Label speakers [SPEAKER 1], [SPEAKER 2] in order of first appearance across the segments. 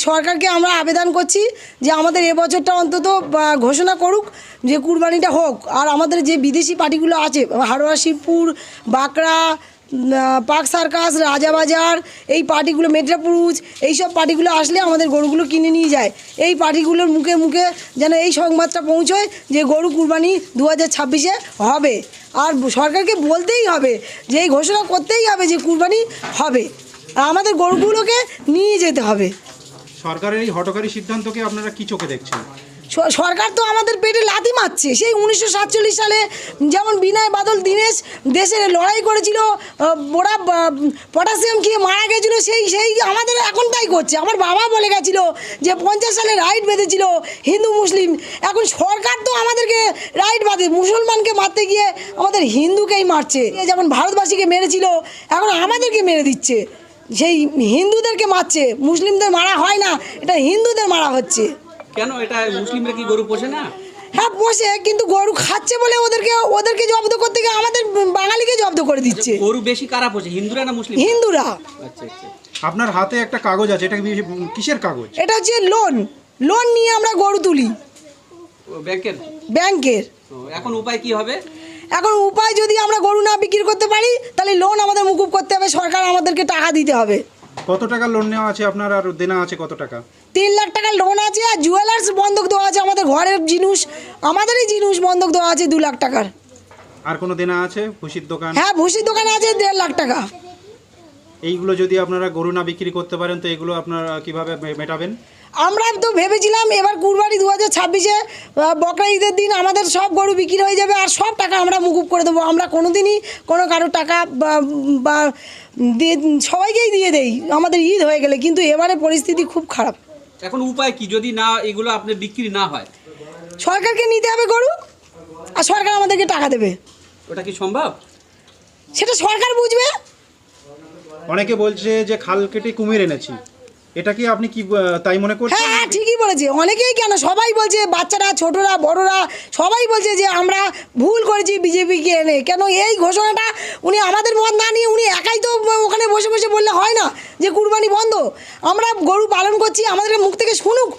[SPEAKER 1] সরকারকে আমরা আবেদন করছি যে আমাদের এবছরটা অন্তত ঘোষণা করুক যে কুরবানিটা হোক। আর আমাদের যে বিদেশি পার্টিগুলো আছে, হাড়োয়া, শিবপুর, বাঁকড়া, পার্ক সার্কাস, রাজাবাজার, এই পার্টিগুলো, মেট্রাপুরুজ, এইসব পার্টিগুলো আসলে আমাদের গরুগুলো কিনে নিয়ে যায়। এই পার্টিগুলোর মুখে মুখে যেন এই সংবাদটা পৌঁছয় যে গরু কুরবানি 2026-এ হবে। আর সরকারকে বলতেই হবে যে এই ঘোষণা করতেই হবে যে কুরবানি হবে, আর আমাদের গরুগুলোকে নিয়ে যেতে হবে।
[SPEAKER 2] সরকারের এই হঠকারী সিদ্ধান্তকে আপনারা কি চোখে দেখছেন?
[SPEAKER 1] সরকার তো আমাদের পেটে লাথি মারছে। সেই 1947 সালে যেমন বিনয় বাদল দীনেশ দেশের লড়াই করেছিল, ওরা পটাশিয়াম খেয়ে মারা গেছিলো, সেই আমাদের এখন তাই করছে। আমার বাবা বলে গেছিল যে 50 সালে রাইট বেঁধেছিল হিন্দু মুসলিম, এখন সরকার তো আমাদেরকে রাইট বাঁধে, মুসলমানকে মারতে গিয়ে আমাদের হিন্দুকেই মারছে। যেমন ভারতবাসীকে মেরেছিল, এখন আমাদেরকে মেরে দিচ্ছে। সেই হিন্দুদেরকে মারছে, মুসলিমদের মারা হয় না, এটা হিন্দুদের মারা হচ্ছে।
[SPEAKER 3] কেন এটা মুসলিমরা কি গরু পোষে না?
[SPEAKER 1] হ্যাঁ পোষে, কিন্তু গরু খাচ্ছে বলে ওদেরকে জব্দ করতে গিয়ে আমাদের বাঙালিকে জব্দ করে দিচ্ছে।
[SPEAKER 3] গরু বেশি কারা পোষে, হিন্দুরা না মুসলিম?
[SPEAKER 1] হিন্দুরা।
[SPEAKER 3] আচ্ছা আচ্ছা।
[SPEAKER 2] আপনার হাতে একটা কাগজ আছে, এটা কিসের কাগজ?
[SPEAKER 1] এটা হচ্ছে লোন নিয়ে আমরা গরু তুলি ব্যাংকের।
[SPEAKER 3] এখন উপায় কি হবে?
[SPEAKER 1] এখন উপায়, যদি আমরা গরু না বিক্রি করতে পারি তাহলে লোন আমাদের মুকুব করতে হবে, সরকার আমাদেরকে টাকা দিতে হবে।
[SPEAKER 2] কত টাকা লোন নেওয়া আছে আপনার, আর দেনা আছে কত টাকা?
[SPEAKER 1] 3 লাখ টাকার লোন আছে, আর জুয়েলার্স বন্ধক দেওয়া আছে, আমাদের ঘরের জিনিস, আমাদেরই জিনিস বন্ধক দেওয়া আছে 2 লাখ টাকার।
[SPEAKER 2] আর কোনো দেনা আছে? ভুসির দোকান?
[SPEAKER 1] হ্যাঁ ভুসির দোকানে আছে 1.5 লাখ টাকা।
[SPEAKER 2] এইগুলো যদি আপনারা গরু না বিক্রি করতে পারেন তো এগুলো আপনারা কিভাবে মেটাবেন?
[SPEAKER 1] আমরা তো ভেবেছিলাম এবার কুরবানি 2026-এ বকরা ঈদের দিন আমাদের সব গরু বিক্রি হয়ে যাবে, আর সব টাকা আমরা মুকুব করে দেবো। আমরা কোনোদিনই কোনো কারো টাকা বা সবাইকেই দিয়ে দেই আমাদের ঈদ হয়ে গেলে, কিন্তু এবারে পরিস্থিতি খুব খারাপ।
[SPEAKER 3] এখন উপায় কি যদি না এগুলো আপনি বিক্রি না হয়?
[SPEAKER 1] সরকারকে নিতে হবে গরু, আর সরকার আমাদেরকে টাকা দেবে।
[SPEAKER 3] ওটা কি সম্ভব?
[SPEAKER 1] সেটা সরকার বুঝবে।
[SPEAKER 2] অনেকে বলছে যে খাল কেটে কুমির এনেছি, এটা কি আপনি কি তাই মনে করছেন?
[SPEAKER 1] হ্যাঁ হ্যাঁ ঠিকই বলেছে, অনেকেই, কেন সবাই বলছে, বাচ্চারা, ছোটরা, বড়রা সবাই বলছে যে আমরা ভুল করেছি বিজেপিকে এনে। কেন এই ঘোষণাটা উনি আমাদের মত না নিয়ে উনি একাই তো ওখানে বসে বসে বললে হয় না যে কুরবানি বন্ধ। আমরা গরু পালন করছি, আমাদের মুখ থেকে শুনুক,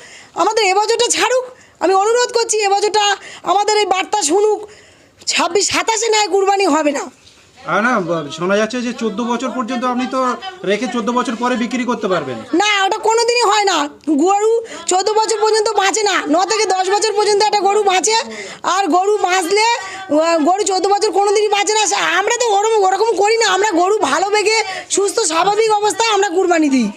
[SPEAKER 1] আমাদের এবছরটা ছাড়ুক। আমি অনুরোধ করছি এবছরটা আমাদের এই বার্তা শুনুক। 26-27-এ নয় কুরবানি হবে না।
[SPEAKER 2] আর না, শোনা যাচ্ছে যে 14 বছর পর্যন্ত আপনি তো রেখে 14 বছর পরে বিক্রি করতে পারবেন।
[SPEAKER 1] না, ওটা কোনোদিনই হয় না। গরু 14 বছর পর্যন্ত বাঁচে না, 9 থেকে 10 বছর পর্যন্ত একটা গরু বাঁচে। আর গরু বাঁচলে গরু 14 বছর কোনোদিনই বাঁচে না। আমরা তো ওরকম করি না, আমরা গরু ভালো বেগে সুস্থ স্বাভাবিক অবস্থায় আমরা কুরবানি দিই।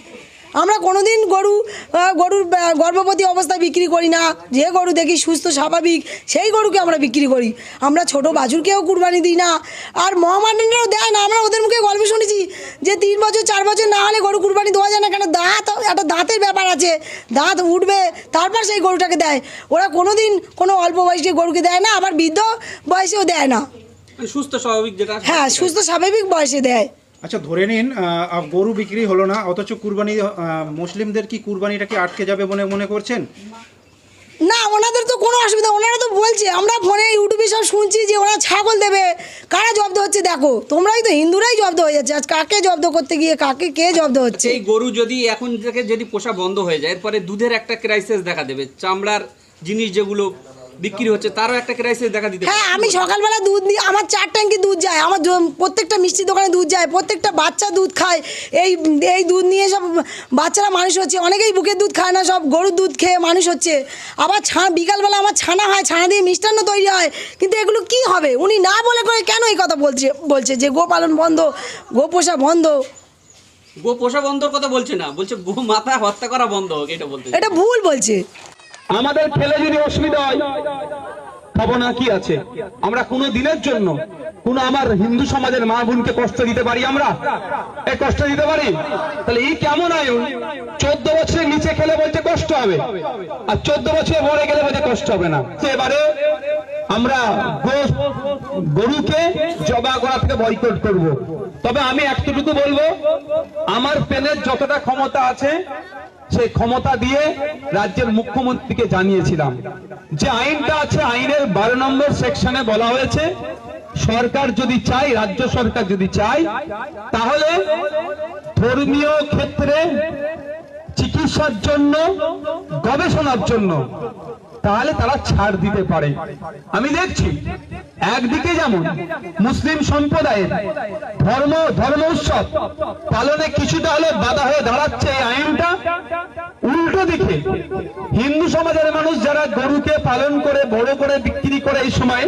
[SPEAKER 1] আমরা কোনোদিন গরুর গর্ভবতী অবস্থায় বিক্রি করি না। যে গরু দেখি সুস্থ স্বাভাবিক সেই গরুকে আমরা বিক্রি করি। আমরা ছোট বাছুরকেও কুরবানি দিই না, আর মহামান্ডারাও দেয় না। আমরা ওদের মুখে গল্প শুনেছি যে 3 বছর 4 বছর না হলে গরু কুরবানি দেওয়া যায় না, কেন একটা দাঁতের ব্যাপার আছে, দাঁত উঠবে তারপর সেই গরুটাকে দেয়। ওরা কোনোদিন কোনো অল্প বয়সী গরুকে দেয় না, আবার বৃদ্ধ বয়সেও দেয় না।
[SPEAKER 3] সুস্থ স্বাভাবিক যেটা,
[SPEAKER 1] হ্যাঁ সুস্থ স্বাভাবিক বয়সে দেয়।
[SPEAKER 2] আচ্ছা ধরে নিন গরু বিক্রি হলো না, অথচ কুরবানি, মুসলিমদের কি কুরবানিটা কি আটকে যাবে মনে করছেন?
[SPEAKER 1] না, ওনাদের তো কোনো অসুবিধা, ওনারা তো বলছে, আমরা ফোনে ইউটিউবে সব শুনছি যে ওরা ছাগল দেবে। কারা জব্দ হচ্ছে দেখো, তোমরাই তো, হিন্দুরাই জব্দ হয়ে যাচ্ছে। আজ কাকে জব্দ করতে গিয়ে কে জব্দ হচ্ছে?
[SPEAKER 3] এই গরু যদি এখন থেকে যদি পোষা বন্ধ হয়ে যায়, এরপরে দুধের একটা ক্রাইসিস দেখা দেবে, চামড়ার জিনিস যেগুলো বিক্রি হচ্ছে তারও একটা ক্রাইসিস দেখা দিতে।
[SPEAKER 1] হ্যাঁ, আমি সকালবেলা দুধ নিই, আমার 4 ট্যাঙ্কি দুধ যায়, আমার প্রত্যেকটা মিষ্টি দোকানে দুধ যায়, প্রত্যেকটা বাচ্চা দুধ খায়। এই দুধ নিয়ে সব বাচ্চারা মানুষ হচ্ছে, অনেকেই বুকের দুধ খায় না, সব গরুর দুধ খেয়ে মানুষ হচ্ছে। আবার বিকালবেলা আমার ছানা হয়, ছানা দিয়ে মিষ্টান্ন তৈরি হয়। কিন্তু এগুলো কি হবে? উনি না বলে করে কেন এই কথা বলছে যে গো পালন বন্ধ, গো পোষা বন্ধ?
[SPEAKER 3] গো পোষা বন্ধর কথা বলছে না, বলছে গো মাথা হত্যা করা বন্ধ হোক, এটা বলতে।
[SPEAKER 1] এটা ভুল বলছে।
[SPEAKER 4] আমাদের খেলে যদি অসুবিধা হয় খাবো না, কি আছে? আমরা কোনো দিনের জন্য কোন আমার হিন্দু সমাজের মা বোনকে কষ্ট দিতে পারি? আমরা এই কষ্ট দিতে পারি? তাহলে এই কেমন আইন? 14 বছরের নিচে খেলে বলতে কষ্ট হবে, আর 14 বছরে বড় গেলে বলতে কষ্ট হবে না। এবারে আমরা গরুকে জবা করা থেকে বয়কট করব। তবে আমি একটুকু বলবো, আমার পেনের যতটা ক্ষমতা আছে সেই ক্ষমতা দিয়ে রাজ্যের মুখ্যমন্ত্রীকে জানিয়েছিলাম যে আইনটা আছে, আইনের 12 নম্বর সেকশনে বলা হয়েছে সরকার যদি চায়, রাজ্য সরকার যদি চায়, তাহলে ধর্মীয় ক্ষেত্রে চিকিৎসার জন্য, গবেষণার জন্য, তাহলে তারা ছাড় দিতে পারে। আমি দেখছি একদিকে যেমন মুসলিম সম্প্রদায়ের ধর্ম উৎসব পালনে কিছুটা হলে বাধা হয়ে দাঁড়াচ্ছে এই আইনটা, উল্টো দিকে হিন্দু সমাজের মানুষ যারা গরুকে পালন করে বড় করে বিক্রি করে এই সময়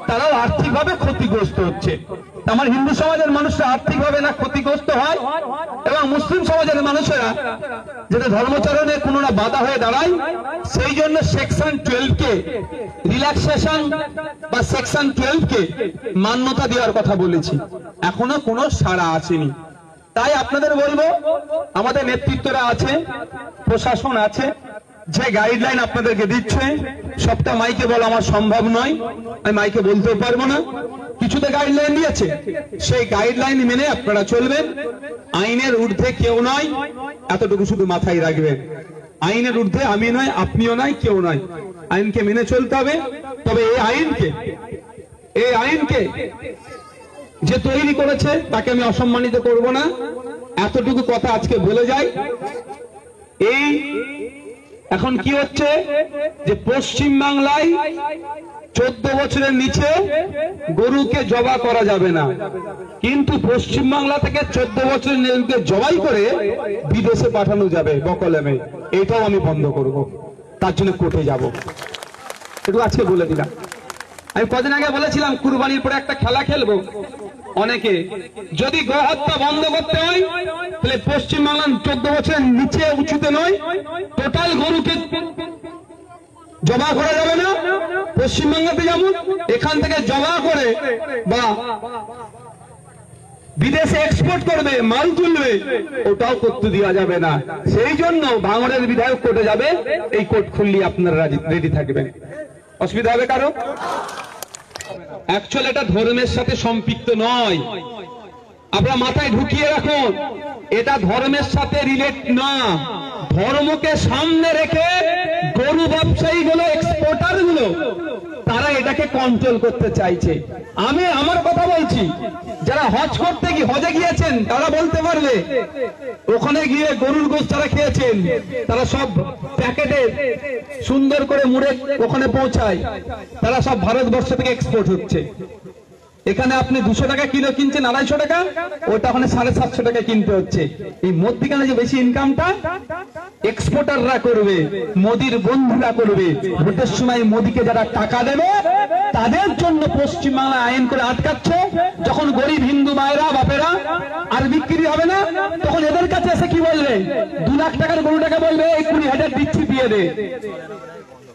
[SPEAKER 4] তারাও আর্থিকভাবে ক্ষতিগ্রস্ত হচ্ছে। আমার হিন্দু সমাজের মানুষরা আর্থিকভাবে না ক্ষতিগ্রস্ত হয়, এবং মুসলিম সমাজের মানুষেরা যাতে ধর্মচরণে কোনো না বাধা হয়ে দাঁড়ায়, সেই জন্য সেকশন 12 কে রিল্যাক্সেশন বা সেকশন 12 কে মান্যতা দেওয়ার কথা বলেছি, এখনো কোনো সাড়া আসেনি। তাই আপনাদের বলবো, আমাদের নেতৃত্বরা আছে, প্রশাসন আছে, যে গাইডলাইন আপনাদেরকে দিচ্ছে সবটা মাইকে বলা আমার সম্ভব নয়, আমি মাইকে বলতেও পারবো না। কিছুতে গাইডলাইন দিয়েছে, সেই গাইডলাইন মেনে আপনারা চলবেন। আইনের ঊর্ধ্বে কেউ নয়, এতটুকু শুধু মাথায় রাখবেন। আইনের ঊর্ধ্বে আমি নয়, আপনিও নয়, কেউ নয়। আইনকে মেনে চলতে হবে। তবে এই আইনকে যে তৈরি করেছে তাকে আমি অসম্মানিত করব না, এতটুকু কথা আজকে বলে যাই। এই এখন কি হচ্ছে যে পশ্চিম বাংলায় 14 বছরের নিচে গরুকে জবাই করা যাবে না, কিন্তু পশ্চিম বাংলা থেকে 14 বছরের নিচে জবাই করে বিদেশে পাঠানো যাবে বকলেমে। এটাও আমি বন্ধ করব, তার জন্য কোর্টে যাব। একটু আজকে বলে দিলাম। আমি কদিন আগে বলেছিলাম কুরবানির পরে একটা খেলা খেলবো। অনেকে যদি গো হত্যা বন্ধ করতে হয় তাহলে পশ্চিম বাংলার 14 বছরের নিচে উঁচুতে নয়, টোটাল গরুকে জমা করা যাবে না। পশ্চিমবঙ্গতে যেমন এখান থেকে জমা করে বা বিদেশে এক্সপোর্ট করবে, মাল তুলবে, ওটাও করতে দেওয়া যাবে না। সেই জন্য ভাঙড়ের বিধায়ক কোর্টে যাবে, এই কোর্ট খুললি আপনারা রেডি থাকবেন। অসুবিধা হবে কারো? অ্যাকচুয়ালি এটা ধর্মের সাথে সম্পৃক্ত নয়, আপনারা মাথায় ঢুকিয়ে রাখুন। এটা ধর্মের সাথে রিলেট না। ধর্মকে সামনে রেখে গরু ব্যবসায়ী গুলো, এক্সপোর্টার গুলো, তারা এটাকে কন্ট্রোল করতে চাইছে। আমি আমার কথা বলছি, যারা হজে গিয়েছেন তারা বলতে পারবে, ওখানে গিয়ে গরুর গোশত যারা খেয়েছেন তারা সব প্যাকেটে সুন্দর করে মুড়ে ওখানে পৌঁছায়, তারা সব ভারতবর্ষ থেকে এক্সপোর্ট হচ্ছে। এখানে আপনি 200 টাকা কিলো কিনছেন, 250 টাকা, ওটা ওখানে 750 টাকা কিনতে হচ্ছে। এই মধ্যখানে যে বেশি ইনকামটা এক্সপোর্টাররা করবে, মোদির বন্ধুরা করবে। ভোটের সময় মোদিকে যারা টাকা দেবে তাদের জন্য পশ্চিমবাংলা আইন করে আটকাচ্ছে। যখন গরিব হিন্দু মায়েরা বাপেরা আর বিক্রি হবে না, তখন এদের কাছে এসে কি বলবে? 2 লাখ টাকার গরুটাকে বলবে এই 20,000 দিচ্ছি, দিয়ে দে।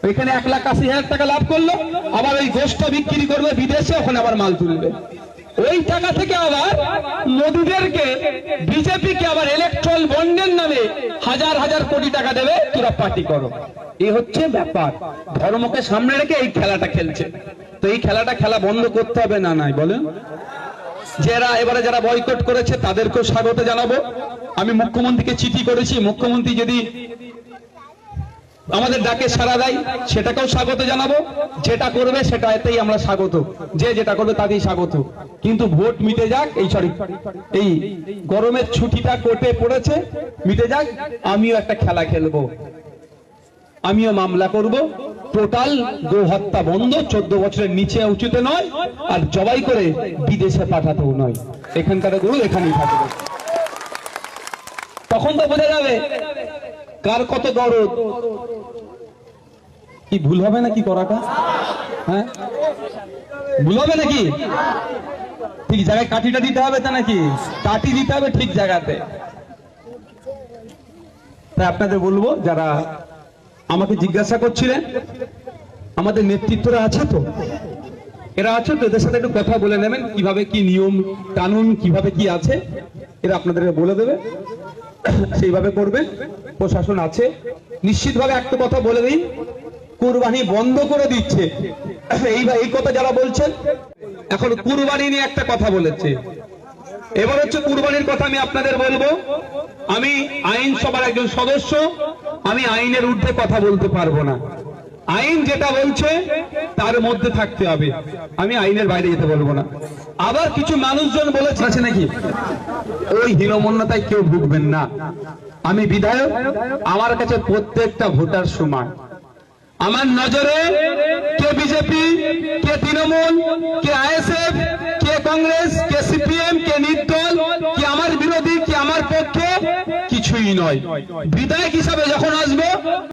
[SPEAKER 4] ওইখানে 1,80,000 টাকা লাভ করলো, আবার ওই গোশত বিক্রি করবে বিদেশে, ওখানে আবার মাল তুলবে। ওই টাকা থেকে আবার মোদিদেরকে, বিজেপিকে আবার ইলেকট্রাল বন্ডের নামে হাজার হাজার কোটি টাকা দেবে, তোরা পার্টি করো। এই হচ্ছে ব্যাপার। ধর্মকে সামনে রেখে এই খেলাটা খেলছে। তো এই খেলা বন্ধ করতে হবে না, নাই বলেন? এবারে যারা বয়কট করেছে তাদেরকেও স্বাগত জানাবো। আমি মুখ্যমন্ত্রীকে চিঠি করেছি, মুখ্যমন্ত্রী যদি আমাদের ডাকে সাড়া দেয় সেটাকেও স্বাগত জানাবো। যেটা করবে সেটাতেই আমরা স্বাগত, যেটা করবে তাতেই স্বাগত। কিন্তু ভোট মিটে যাক, এই গরমের ছুটিটা কোর্টে পড়েছে, মিটে যাক। আমিও একটা খেলা খেলবো, আমিও মামলা করব। টোটাল গো হত্যা বন্ধ, 14 বছরের নিচে উঁচুতে নয়, আর জবাই করে বিদেশে পাঠাতেও নয়। এখানকার গরু এখানেই থাকবে। তখন তো বোঝা যাবে কার কত দরদ। কি ভুল হবে নাকি করাটা? হ্যাঁ, ভুল হবে নাকি? ঠিক জায়গায় কাঠিটা দিতে হবে তো নাকি? কাঠি দিতে হবে ঠিক জায়গাতে। তাই আপনাদের বলবো, যারা আমাকে জিজ্ঞাসা করছিলেন, আমাদের নেতৃত্বরা আছে তো, এরা আছে তো, এদের সাথে একটু কথা বলে নেবেন, কিভাবে কি নিয়ম কানুন, কিভাবে কি আছে, এরা আপনাদেরকে বলে দেবে, সেইভাবে করবে। প্রশাসন আছে। নিশ্চিতভাবে একটা কথা বলে দিই, কুরবানি বন্ধ করে দিচ্ছে এই কথা যারা বলছেন, এখন কুরবানি নিয়ে একটা কথা বলেছে। এবার হচ্ছে কুরবানির কথা আমি আপনাদের বলবো। আমি আইনসভার একজন সদস্য, আমি আইনের ঊর্ধ্বে কথা বলতে পারবো না। আইন যেটা বলছে তার মধ্যে থাকতে হবে, আমি আইনের বাইরে যেতে বলবো না। আবার কিছু মানুষজন বলেছে নাকি ওই হীনমন্যতায় কেউ ভুগবেন না, আমি বিধায়ক, আমার কাছে প্রত্যেকটা ভোটার সমান। আমার নজরে কে বিজেপি, কে তৃণমূল, কে আইএসএফ, কে কংগ্রেস, কে সিপিএম, কে নির্দল, কে আমার বিরোধী, কে আমার পক্ষে, কিছুই নয়। বিধায়ক হিসাবে যখন আসবো